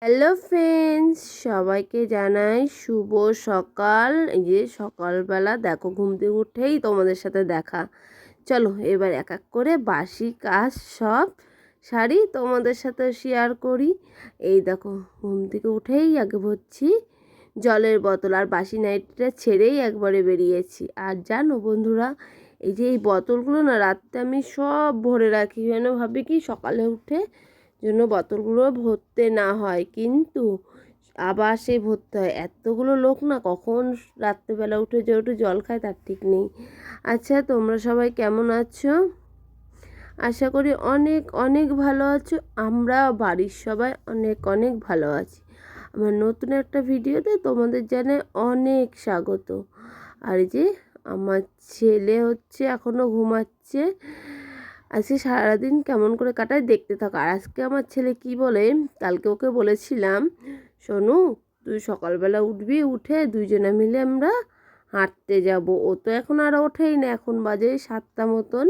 Hello friends, সবাইকে জানাই শুভ সকাল। এই যে সকালবেলা দেখো, ঘুম থেকে উঠেই তোমাদের সাথে দেখা। চলো এবার এক এক করে বাসি কাজ সব সারি, তোমাদের সাথে শেয়ার করি। এই দেখো, ঘুম থেকে উঠেই আগে ভরছি জলের বোতল, আর বাসি নাইটটা ছেড়েই একবারে বেরিয়েছি। আর জানো বন্ধুরা, এই যে এই বোতলগুলো না রাত্রে আমি সব ভরে রাখি, যেন ভাবি কি সকালে উঠে জন্য বোতলগুলো ভরতে না হয়, কিন্তু আবার সেই ভরতে হয়। এতগুলো লোক না কখন রাত্রেবেলা উঠে যে একটু জল খায় তার ঠিক নেই। আচ্ছা, তোমরা সবাই কেমন আছো? আশা করি অনেক অনেক ভালো আছো। আমরা বাড়ির সবাই অনেক অনেক ভালো আছি। আমার নতুন একটা ভিডিওতে তোমাদের জানাই অনেক স্বাগত। আর এই যে আমার ছেলে হচ্ছে এখনও ঘুমাচ্ছে। আজকে সারাদিন কেমন করে কাটায় দেখতে থাকো। আর আজকে আমার ছেলে কি বলে, কালকে ওকে বলেছিলাম, শোনু তুই সকালবেলা উঠবি, উঠে দুইজনে মিলে আমরা হাঁটতে যাব। ও তো এখন আর ওঠেই না, এখন বাজে 7টা মতন।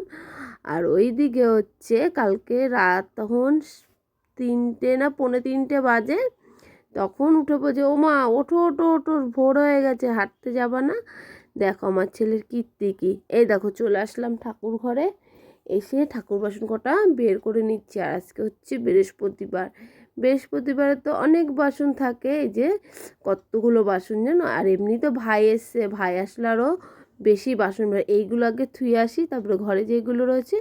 আর ওই দিকে হচ্ছে কালকে রাত তখন 3টে না 3:45 বাজে, তখন উঠে পড়ছে, ও মা ওঠো ওঠো ওঠো, ভোর হয়ে গেছে, হাঁটতে যাবা না? দেখো আমার ছেলের কীর্তি কি। এই দেখো চলে আসলাম ঠাকুর ঘরে, এসে ঠাকুর বাসন কটা বের করে নিচ্ছি। আর আজকে হচ্ছে বৃহস্পতিবার, বৃহস্পতিবারে তো অনেক বাসন থাকে, এই যে কতগুলো বাসন জানো। আর এমনি তো ভাই এসছে, ভাই আসলে আরও বেশি বাসন। এইগুলো আগে ধুয়ে আসি, তারপরে ঘরে যেগুলো রয়েছে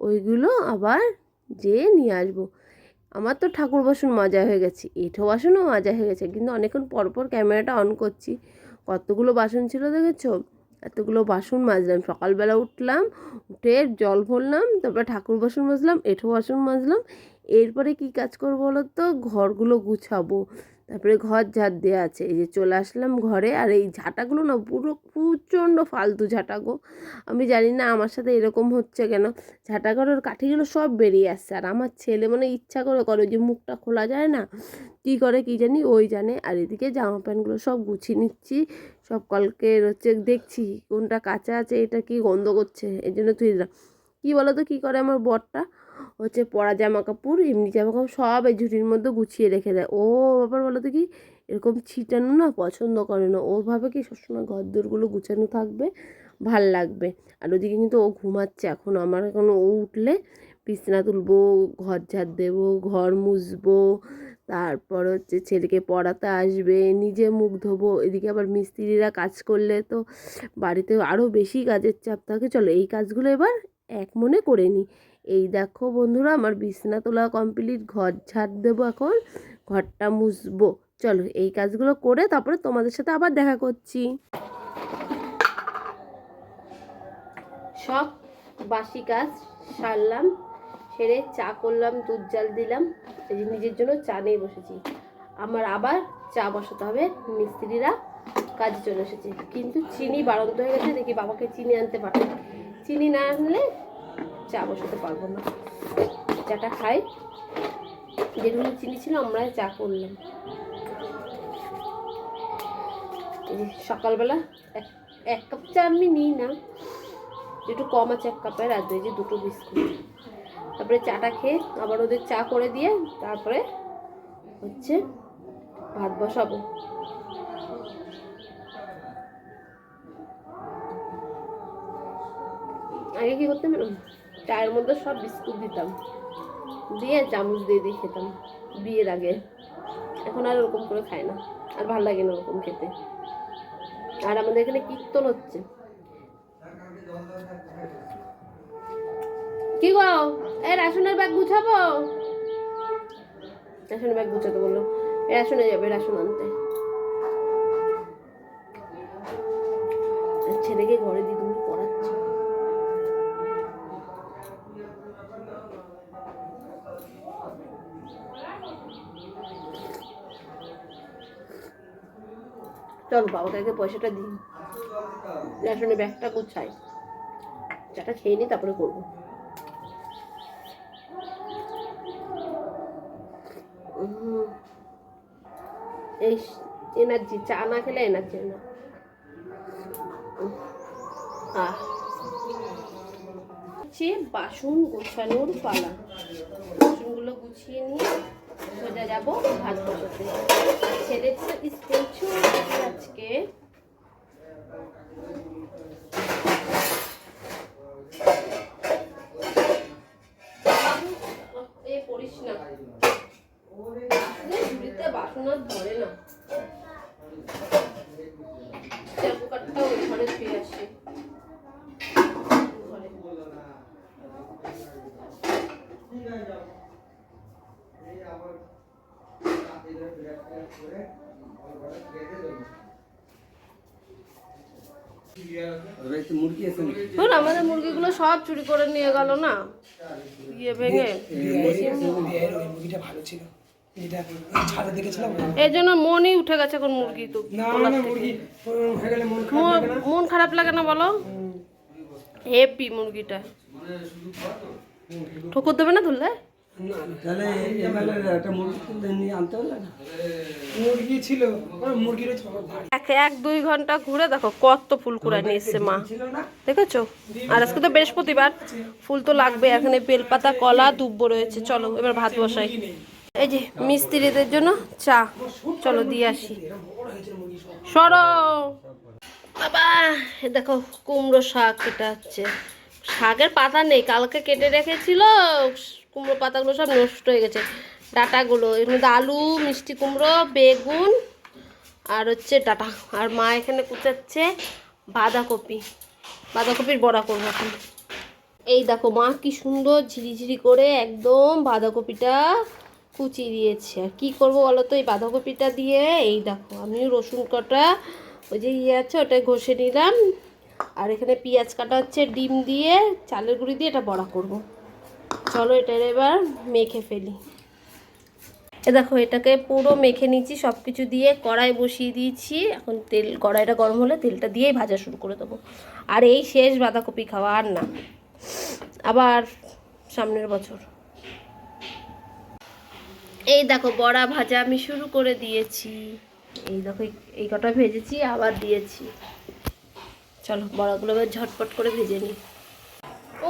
ওইগুলো আবার যেয়ে নিয়ে আসবো। আমার তো ঠাকুর বাসন মাজা হয়ে গেছে, এঁঠো বাসনও মাজা হয়ে গেছে, কিন্তু অনেকক্ষণ পরপর ক্যামেরাটা অন করছি। কতগুলো বাসন ছিল দেখেছো? এতগুলো বাসন মাজলাম। সকালবেলা উঠলাম, উঠে জল ভরলাম, তারপরে ঠাকুর বাসন মাজলাম, এঁঠো বাসন মাজলাম। এরপরে কি কাজ করবো বলো তো, ঘরগুলো গুছাবো, তারপরে ঘর ঝাড় দেওয়া আছে। এই যে চলে আসলাম ঘরে। আর এই ঝাঁটাগুলো না পুরো প্রচণ্ড ফালতু ঝাঁটা গো। আমি জানি না আমার সাথে এরকম হচ্ছে কেন, ঝাঁটা করার কাঠিগুলো সব বেরিয়ে আসছে। আর আমার ছেলে মানে ইচ্ছা করে করে, যে মুখটা খোলা যায় না, কী করে কী জানি, ওই জানে। আর এদিকে জামা প্যান্টগুলো সব গুছিয়ে নিচ্ছি, সব কলকে হচ্ছে দেখছি কোনটা কাঁচা আছে, এটা কি গন্ধ করছে, এই জন্য তুই দিলাম। কী বলো তো কী করে আমার বরটা, হচ্ছে পরা জামা কাপড় এমনি জামা কাপড় সব এই ঝুড়ির মধ্যে গুছিয়ে রেখে দেয়। ও ব্যাপার বলো তো কি, এরকম ছিটানো না পছন্দ করে না। ও ভাবে কি সবসময় ঘর দোরগুলো গুছানো থাকবে, ভাল লাগবে। আর ওদিকে কিন্তু ও ঘুমাচ্ছে এখন। আমার এখন ও উঠলে বিছানা তুলবো, ঘর ঝাড় দেবো, ঘর মুছবো, তারপর হচ্ছে ছেলেকে পড়াতে আসবে, নিজে মুখ ধোবো। এদিকে আবার মিস্ত্রিরা কাজ করলে তো বাড়িতে আরও বেশি কাজের চাপ থাকে। চলো এই কাজগুলো এবার এক মনে করে নিই। এই দেখো বন্ধুরা, আমার বিছানা তোলা কমপ্লিট, ঘর ঝাড় দেবো এখন, ঘরটা মুছবো। চলো এই কাজগুলো করে তারপরে তোমাদের সাথে আবার দেখা করছি। সব বাসি কাজ সারলাম, সেরে চা করলাম, দুধ জাল দিলাম। এই যে নিজের জন্য চা নিয়ে বসেছি। আমার আবার চা বসাতে হবে, মিস্ত্রিরা কাজে চলে এসেছে। কিন্তু চিনি বাড়ন্ত হয়ে গেছে, দেখি বাবাকে চিনি আনতে পাঠাই। চিনি না আনলে চা বসাতে পারবো না। চাটা খাই, যেগুলো চিনি ছিল আমরা চা করলাম। এই যে সকালবেলা এক কাপ চা আমি নিই না, একটু কম আছে 1 কাপের, আর এই যে 2টো বিস্কুট। তারপরে চাটা খেয়ে আবার ওদের চা করে দিয়ে তারপরে হচ্ছে ভাত বসাবো। আগে কি করতাম, চায়ের মধ্যে সব বিস্কুট দিতাম, দিয়ে চামচ দিয়ে দিয়ে খেতাম বিয়ের আগে। এখন আর ওরকম করে খাই না, আর ভালো লাগে না ওরকম খেতে। আর আমাদের এখানে কীর্তন হচ্ছে। কি গো, এই রেশনের ব্যাগ গুছাবো, রেশনের ব্যাগ গুছাতে বললো, রেশনে যাবে রেশন আনতে। ছেলেকে ঘরে দিদিমণি পড়াচ্ছে। চলো বাবাকে আগে পয়সাটা দিই, রেশনের ব্যাগটা গুছাই, চাটা খেয়ে নিই তারপরে করবো। এই এনার্জি, চা না খেলে এনার্জি না। হচ্ছে বাসন গোছানোর পালা। বাসনগুলো গুছিয়ে নিয়ে সোজা যাবো ভাত বসাতে। ছেলে স্কুল ছুটি আজকে। পড়িস না, ঝুড়িতে বাসন আর ধরে না। কুকারটা ওই ঘরে শুয়ে আসে। আমাদের মুরগিগুলো সব চুরি করে নিয়ে গেল না, ইয়ে ভেঙে। এই জন্য মনই উঠে গেছে এখন মুরগি। তো মন খারাপ লাগে না বলো? হেপি মুরগিটা ঠোকর দেবে না ধরলে। এক 2 ঘন্টা ঘুরে দেখো কত ফুল কুড়ায় নিয়ে এসছে মা, দেখেছো? আর আজকে তো বৃহস্পতিবার, ফুল তো লাগবে। এখানে বেলপাতা, কলা, দুব্বো রয়েছে। চলো এবার ভাত বসাই। এই যে মিস্ত্রিদের জন্য চা, চলো দিয়ে আসি। সরো বাবা। দেখো কুমড়ো শাক, এটা হচ্ছে শাকের পাতা নেই, কালকে কেটে রেখেছিল। কুমড়ো পাতাগুলো সব নষ্ট হয়ে গেছে, ডাটাগুলো। এর মধ্যে আলু, মিষ্টি কুমড়ো, বেগুন আর হচ্ছে ডাটা। আর মা এখানে কুচাচ্ছে বাঁধাকপি, বাঁধাকপির বড়া করবো এখন। এই দেখো মা কি সুন্দর ঝিরিঝিরি করে একদম বাঁধাকপিটা কুচিয়ে দিয়েছে। আর কী করবো বলো তো এই বাঁধাকপিটা দিয়ে? এই দেখো আমিও রসুন কটা ওই যে আছে ওটাই ঘষে নিলাম। আর এখানে পেঁয়াজ কাটা হচ্ছে, ডিম দিয়ে চালের গুঁড়ি দিয়ে এটা বড়া করব। চলো এটার এবার মেখে ফেলি। এ দেখো এটাকে পুরো মেখে নিচ্ছি সব কিছু দিয়ে। কড়াই বসিয়ে দিয়েছি, এখন তেল, কড়াইটা গরম হলে তেলটা দিয়েই ভাজা শুরু করে দেবো। আর এই শেষ বাঁধাকপি খাওয়া, আর না, আবার সামনের বছর। এই দেখো বড়া ভাজা আমি শুরু করে দিয়েছি। এই দেখো এই কটা ভেজেছি, আবার দিয়েছি। চলো বড়াগুলো এবার ঝটপট করে ভেজে নিই।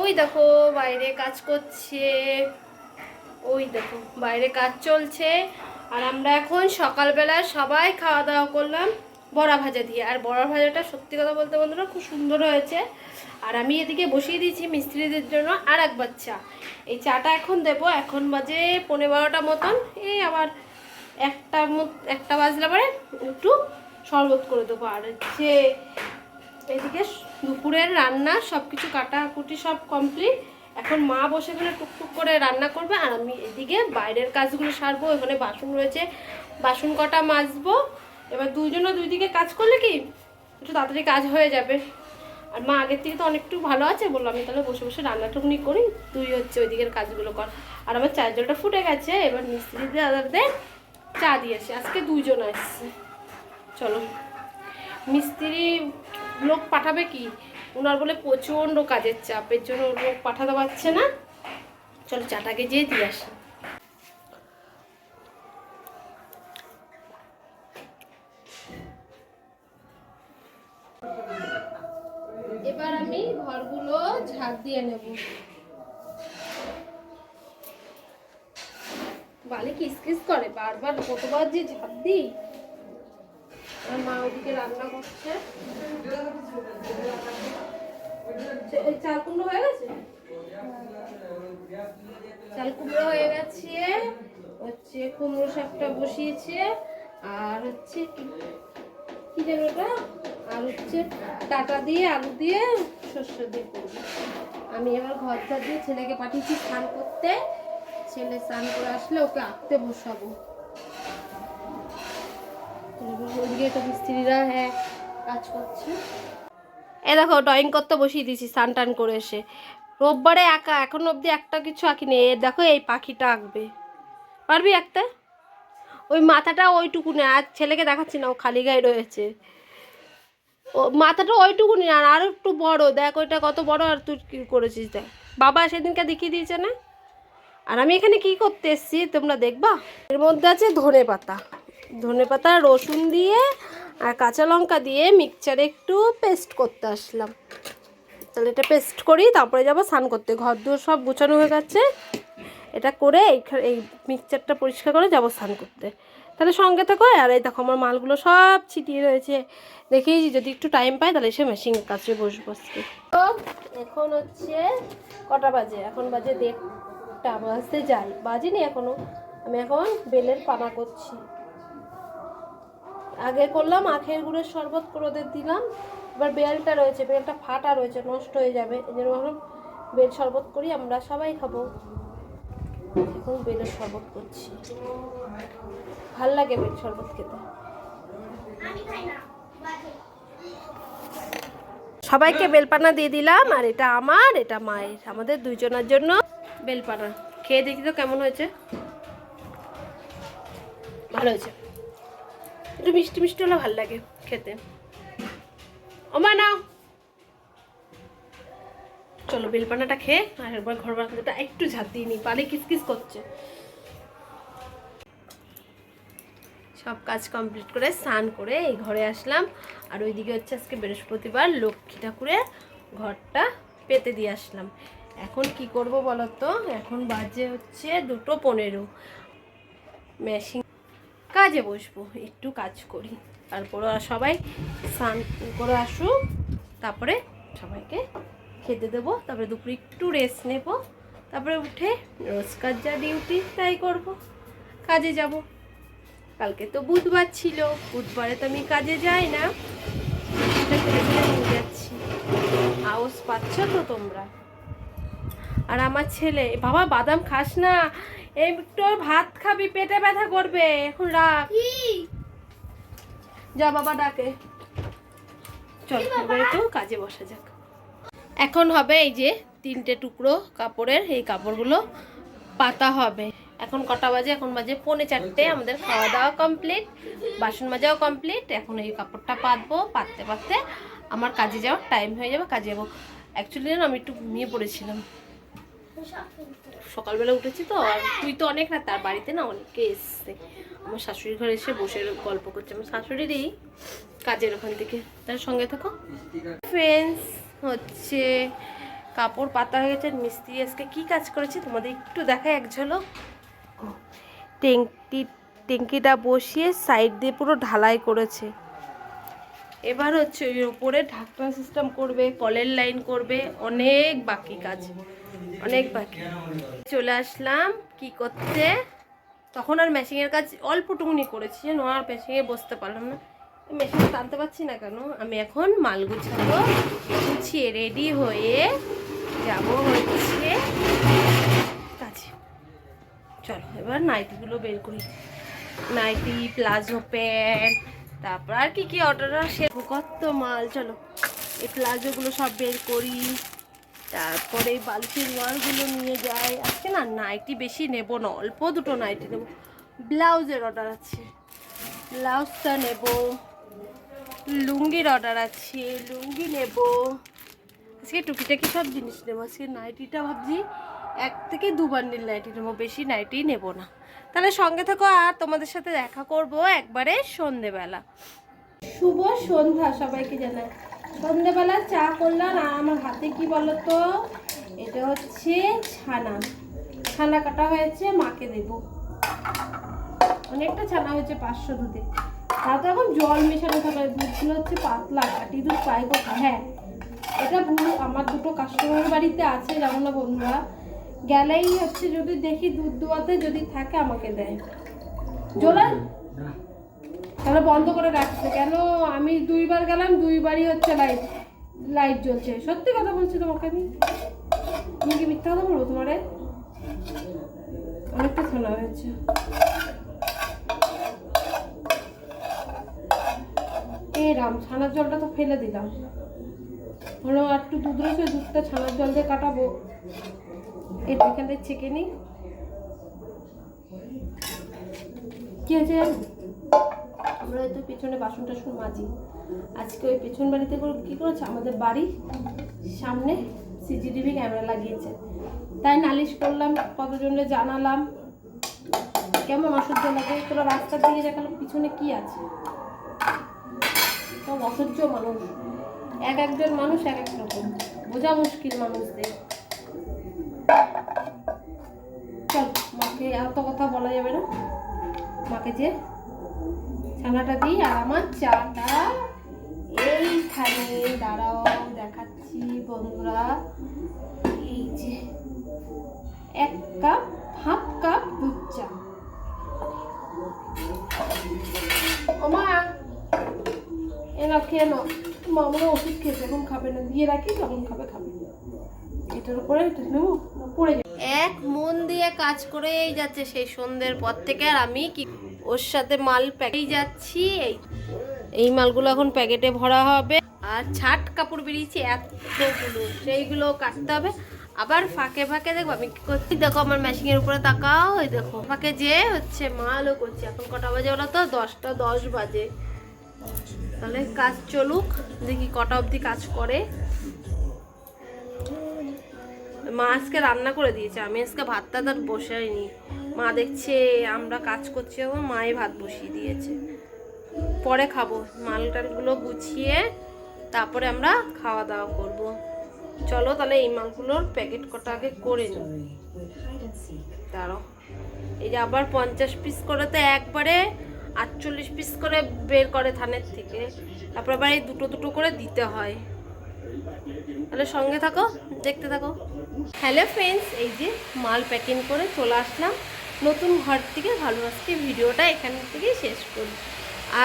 ওই দেখো বাইরে কাজ করছে, ওই দেখো বাইরে কাজ চলছে। আর আমরা এখন সকালবেলা সবাই খাওয়া দাওয়া করলাম বড়া ভাজা দিয়ে। আর বড়া ভাজাটা সত্যি কথা বলতে বন্ধুরা খুব সুন্দর হয়েছে। আর আমি এদিকে বসিয়ে দিয়েছি মিস্ত্রিদের জন্য আর একবার চা। এই চাটা এখন দেবো, এখন বাজে 11:15 মতন। এই আবার একটা বাজলে পরে একটু শরবত করে দেবো। আর হচ্ছে এদিকে দুপুরের রান্না সব কিছু কাটাকুটি সব কমপ্লিট। এখন মা বসে এখানে টুকটুক করে রান্না করবে, আর আমি এদিকে বাইরের কাজগুলো সারবো। এখানে বাসন রয়েছে, বাসন কটা মাজবো। এবার দুইজনে দুই দিকে কাজ করলে কি একটু তাড়াতাড়ি কাজ হয়ে যাবে। আর মা আগের থেকে তো অনেকটু ভালো আছে, বললো আমি তাহলে বসে বসে রান্নাটুকুনি করি, তুই হচ্ছে ওই দিকের কাজগুলো কর। আর আমার চায়ের জলটা ফুটে গেছে, এবার মিস্ত্রিদের দাদাদের চা দিয়েছি। আজকে 2 জন আসছে। চলো মিস্ত্রি লোক পাঠাবে কি, ওনার বলে প্রচণ্ড কাজের চাপের জন্য লোক পাঠাতে পারছে না। চলো চাটাকে যেয়ে দিয়ে আসি। এবার আমি ঘরগুলো ঝাড় দিয়ে নেব। বালি কিসকিস করে, বারবার কতবার যে ঝাড় দিই। আর মা ওদিকে রান্না করছে। চাল কুমড়ো হয়ে গেছে, চাল কুমড়ো হয়ে গেছে, হচ্ছে কুমড়ো শাকটা বসিয়েছে। আর হচ্ছে কি যেন ওটা, আর হচ্ছে ডাটা দিয়ে আলু দিয়ে সর্ষে দিয়ে করবো। আমি এবার ঘর ঝাড় দিয়ে ছেলেকে পাঠিয়েছি স্নান করতে। ছেলে স্নান করে আসলে ওকে আঁকতে বসাবো। ওদিকে তো মিস্ত্রিরা হ্যাঁ কাজ করছে। এ দেখো ড্রয়িং করতে বসিয়ে দিয়েছি স্নান টান করে এসে। রোববারে আঁকা, এখন অবধি একটা কিছু আঁকিনি। এ দেখো এই পাখিটা আঁকবে, পারবি আঁকতে? ওই মাথাটা ওইটুকুনি, আর ছেলেকে দেখাচ্ছি না, ও খালি গায়ে রয়েছে। ও মাথাটা ওইটুকুনি, আর একটু বড় দেখ, ওইটা কত বড়। আর তুই কী করেছিস দেখ, বাবা সেদিনকে দেখিয়ে দিয়েছে না। আর আমি এখানে কি করতে এসেছি তোমরা দেখবা। এর মধ্যে আছে ধনে পাতা রসুন দিয়ে আর কাঁচা লঙ্কা দিয়ে মিক্সচারে একটু পেস্ট করতে আসলাম। তাহলে এটা পেস্ট করি, তারপরে যাবো স্নান করতে। ঘর দুয়ার সব গুছানো হয়ে গেছে। এটা করে এই মিক্সচারটা পরিষ্কার করে যাবো স্নান করতে। তাহলে সঙ্গে থাকো। আর এই দেখো আমার মালগুলো সব ছিটিয়ে রয়েছে, দেখেই যদি একটু টাইম পাই তাহলে এসে মেশিনের কাছে বসবো আজকে। তো এখন হচ্ছে কটা বাজে? এখন বাজে 1:30 বাজতে যাই, বাজিনি এখনো। আমি এখন বেলের পানা করছি। আগে করলাম আখের গুড়ের শরবত করে ওদের দিলাম, এবার বেলটা রয়েছে, বেলটা ফাটা রয়েছে, নষ্ট হয়ে যাবে, এই জন্য ভাবলাম বেল শরবত করি, আমরা সবাই খাবো। এখন বেলের শরবত করছি, ভাল লাগে বেল শরবত খেতে। সবাইকে বেলপানা দিয়ে দিলাম, আর এটা আমার, এটা মায়ের, আমাদের দুইজনের জন্য বেলপানা। খেয়ে দেখি তো কেমন হয়েছে। ভালো হয়েছে, একটু মিষ্টি মিষ্টি হলে ভালো লাগে খেতে। ওমা নাও, চলো বেলপানাটা খেয়ে আর একবার ঘর বারান্দাটা একটু ঝাঁট দিয়ে নি, পালে কিসকিস করছে। সব কাজ কমপ্লিট করে স্নান করে এই ঘরে আসলাম। আর ওইদিকে হচ্ছে আজকে বৃহস্পতিবার, লক্ষ্মী ঠাকুরের ঘরটা পেতে দিয়ে আসলাম। এখন কি করব বলো তো? এখন বাজে হচ্ছে 2:15। মেশিন কাজে বসবো, একটু কাজ করি, তারপরে সবাই স্নান করে আসুক, তারপরে সবাইকে খেতে দেবো, তারপরে দুপুরে একটু রেস্ট নেব, তারপরে উঠে রোজকার যা ডিউটি তাই করব, কাজে যাব। কালকে তো বুধবার ছিল, বুধবারে তো আমি কাজে যাই না, যাচ্ছি। আওয়াজ পাচ্ছ তো তোমরা? আর আমার ছেলে, বাবা বাদাম খাস না, একটু ভাত খাবি, পেটে ব্যথা করবে, এখন রাখ। যা বাবা ডাকে, চল এবার একটু কাজে বসা যাক। এখন হবে এই যে 3টে টুকরো কাপড়ের, এই কাপড়গুলো পাতা হবে। এখন কটা বাজে? এখন বাজে 3:45। আমাদের খাওয়া দাওয়া কমপ্লিট, বাসন মাজাও কমপ্লিট। এখন এই কাপড়টা পাতবো, পাততে পাততে আমার কাজে যাওয়ার টাইম হয়ে যাবে, কাজে যাবো। অ্যাকচুয়ালি আমি একটু ঘুমিয়ে পড়েছিলাম, সকালবেলা উঠেছি তো। আর তুই তো অনেক রাত, তার বাড়িতে না অনেকে এসছে, আমার শাশুড়ির ঘরে এসে বসে গল্প করছে, আমার শাশুড়িরই কাজের ওখান থেকে। তার সঙ্গে থাকো ফ্রেন্ডস। হচ্ছে কাপড় পাতা হয়ে গেছে, মিস্ত্রি আজকে কী কাজ করেছে তোমাদের একটু দেখায় এক ঝলক। ট্যাঙ্কিটা বসিয়ে সাইড দিয়ে পুরো ঢালাই করেছে। এবার হচ্ছে ওই উপরে ঢাকনা সিস্টেম করবে, কলের লাইন করবে, অনেক বাকি কাজ, অনেক বাকি। চলে আসলাম কি করতে, তখন আর মেশিনের কাজ অল্পটুকুনি করেছি, যেন আর মেশিনে বসতে পারলাম না। মেশিনে টানতে পারছি না কেন। আমি এখন মাল গুছাবো, গুছিয়ে রেডি হয়ে যাব হচ্ছে কাজে। চলো এবার নাইটিগুলো বের করি, নাইটি, প্লাজো প্যান্ট, তারপর আর কি কি অর্ডার আসে, কত মাল। চলো এই প্লাজোগুলো সব বের করি, তারপরে এই বালিশের ওয়ারগুলো নিয়ে যাই। আজকে না নাইটি বেশি নেব না, অল্প দুটো নাইটি নেব। ব্লাউজের অর্ডার আছে, ব্লাউজটা নেব। লুঙ্গির অর্ডার আছে, লুঙ্গি নেব। আজকে টুকিটাকি সব জিনিস নেবো। আজকে নাইটিটা ভাবছি 1 থেকে 2 বান্ডিল নাইটি নেবো, বেশি নাইটি নেব না। তাহলে সঙ্গে থাকো, আর তোমাদের সাথে দেখা করব একবারে সন্ধেবেলা। শুভ সন্ধ্যা সবাইকে জানাই। সন্ধেবেলা চা করলাম, আর আমার হাতে কি বলো তো, এটা হচ্ছে ছানা কাটা হয়েছে, মাকে দেব। অনেকটা ছানা হয়েছে 500 দুধে, তাও তো এখন জল মেশানো থাকে, দুধগুলো হচ্ছে পাতলা, কাটি দুধ পাই কোথা। হ্যাঁ এটা ভুল, আমার দুটো কাস্টমার বাড়িতে আছে, যেমন না বন্ধুরা গেলেই হচ্ছে যদি দেখি দুধ দোয়াতে যদি থাকে আমাকে দেয়। জোলা তাহলে বন্ধ করে রাখছে কেন? আমি 2 বার গেলাম, 2 বারই হচ্ছে লাইট জ্বলছে। সত্যি কথা বলছি তোমাকে, আমি কি মিথ্যা কথা বলবো তোমারে? অনেকটা শোনা হয়েছে। এই রাম, ছানার জলটা তো ফেলে দিলাম, হলো আর একটু দুধ রয়েছে, দুধটা ছানার জল দিয়ে কাটাবো। এটা এখানে ছেঁকে নিই। কি হয়েছে, আমরা হয়তো পেছনে বাসন টাসন মাজি। আজকে ওই পেছন বাড়িতে করে কী করেছে, আমাদের বাড়ির সামনে সিসিটিভি ক্যামেরা লাগিয়েছে, তাই নালিশ করলাম, কতজনে জানালাম। কেমন অসহ্য লাগে, তোরা রাস্তার দিকে দেখালাম পিছনে কি আছে, সব অসহ্য মানুষ। একজন মানুষ এক রকম, বোঝা মুশকিল মানুষদের। চল মাকে এত কথা বলা যাবে না, মাকে যে ছানাটা দিই। আর আমার চাটা এইখানে, দাঁড়াও দেখাচ্ছি বন্ধুরা, এই যে 1 কাপ, হাফ কাপ দুধ চা। ওমা এনা খেয়ে নাও, মামরা ওষুধ খেয়েছে, এখন খাবে না, দিয়ে রাখি যখন খাবে খাবে। এটার উপরে এটা নেবো, পড়ে যাবে। এক মন দিয়ে কাজ করেই যাচ্ছে সেই সন্ধ্যের পর থেকে। আর আমি কি ওর সাথে মাল প্যাকেই যাচ্ছি। এই মালগুলো এখন প্যাকেটে ভরা হবে। আর ছাট কাপড় বেরিয়েছে এতগুলো, সেইগুলো কাটতে হবে। আবার ফাঁকে ফাঁকে দেখো আমি কি করছি, দেখো আমার মেশিনের উপরে তাকাও, ওই দেখো ফাঁকে যে হচ্ছে মালও করছি। এখন কটা বাজে, ওরা তো 10টা 10 বাজে। তাহলে কাজ চলুক, দেখি কটা অবধি কাজ করে। মা আজকে রান্না করে দিয়েছে, আমি আজকে ভাতটা তার বসাইনি। মা দেখছে আমরা কাজ করছি, এখন মাই ভাত বসিয়ে দিয়েছে। পরে খাবো, মাল টালগুলো গুছিয়ে তারপরে আমরা খাওয়া দাওয়া করব। চলো তাহলে এই মালগুলোর প্যাকেট কটা আগে করে নিই। দাঁড়াও, এই যে আবার 50 পিস করে তো একবারে 48 পিস করে বের করে থানের থেকে, তারপরে আবার এই দুটো দুটো করে দিতে হয়। তাহলে সঙ্গে থাকো, দেখতে থাকো। হ্যালো ফ্রেন্ডস, এই যে মাল প্যাকিং করে চলে আসলাম নতুন ঘর থেকে। ভালো আজকে ভিডিওটা এখান থেকেই শেষ করি।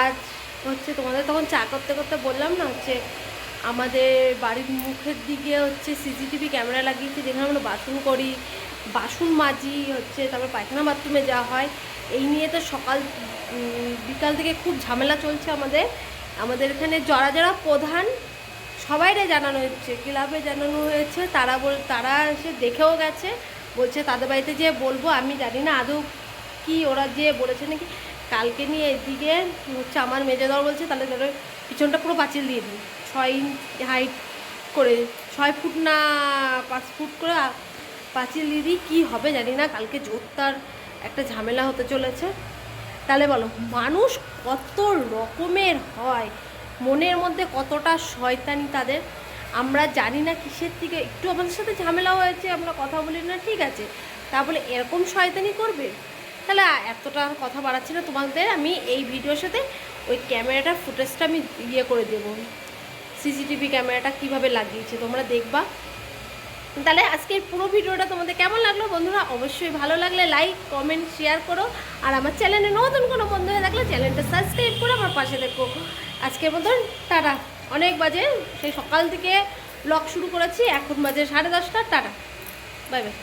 আজ হচ্ছে তোমাদের তখন চা করতে করতে বললাম না, হচ্ছে আমাদের বাড়ির মুখের দিকে হচ্ছে সিসিটিভি ক্যামেরা লাগিয়েছি, যেখানে আমরা বাসন করি, বাসন মাজি, হচ্ছে তারপর পায়খানা বাথরুমে যাওয়া হয়। এই নিয়ে তো সকাল বিকাল থেকে খুব ঝামেলা চলছে আমাদের এখানে। যারা যারা প্রধান সবাইরে জানানো হচ্ছে, ক্লাবে জানানো হয়েছে, তারা এসে দেখেও গেছে, বলছে তাদের বাড়িতে যেয়ে বলবো। আমি জানি না আদৌ কি ওরা যে বলেছে নাকি। কালকে নিয়ে এদিকে হচ্ছে আমার মেজেদর বলছে তাহলে ধরো পিছনটা পুরো পাঁচিল দিয়ে দিই, 6 ইঞ্চ হাইট করে, 6 ফুট না 5 ফুট করে পাঁচিল দিয়ে দিই। কী হবে জানি না, কালকে জোরদার একটা ঝামেলা হতে চলেছে। তাহলে বলো মানুষ কত রকমের হয়, মনের মধ্যে কতটা শয়তানি তাদের, আমরা জানি না কিসের থেকে। একটু আমাদের সাথে ঝামেলা হয়েছে, আমরা কথা বলি না, ঠিক আছে, তা বলে এরকম শয়তানি করবে? তাহলে এতটা কথা বাড়াচ্ছি না তোমাদের। আমি এই ভিডিওর সাথে ওই ক্যামেরাটার ফুটেজটা আমি করে দেবো, সিসিটিভি ক্যামেরাটা কিভাবে লাগিয়েছে তোমরা দেখবা। তাহলে আজকের পুরো ভিডিওটা তোমাদের কেমন লাগলো বন্ধুরা? অবশ্যই ভালো লাগলে লাইক কমেন্ট শেয়ার করো। আর আমার চ্যানেলে নতুন কোনো বন্ধু হয়ে থাকলে চ্যানেলটা সাবস্ক্রাইব করে আমার পাশে দেখো। আজকের মতন টাটা। অনেক বাজে, সেই সকাল থেকে ব্লগ শুরু করেছি, এখন বাজে 10:30। Tata, bye bye.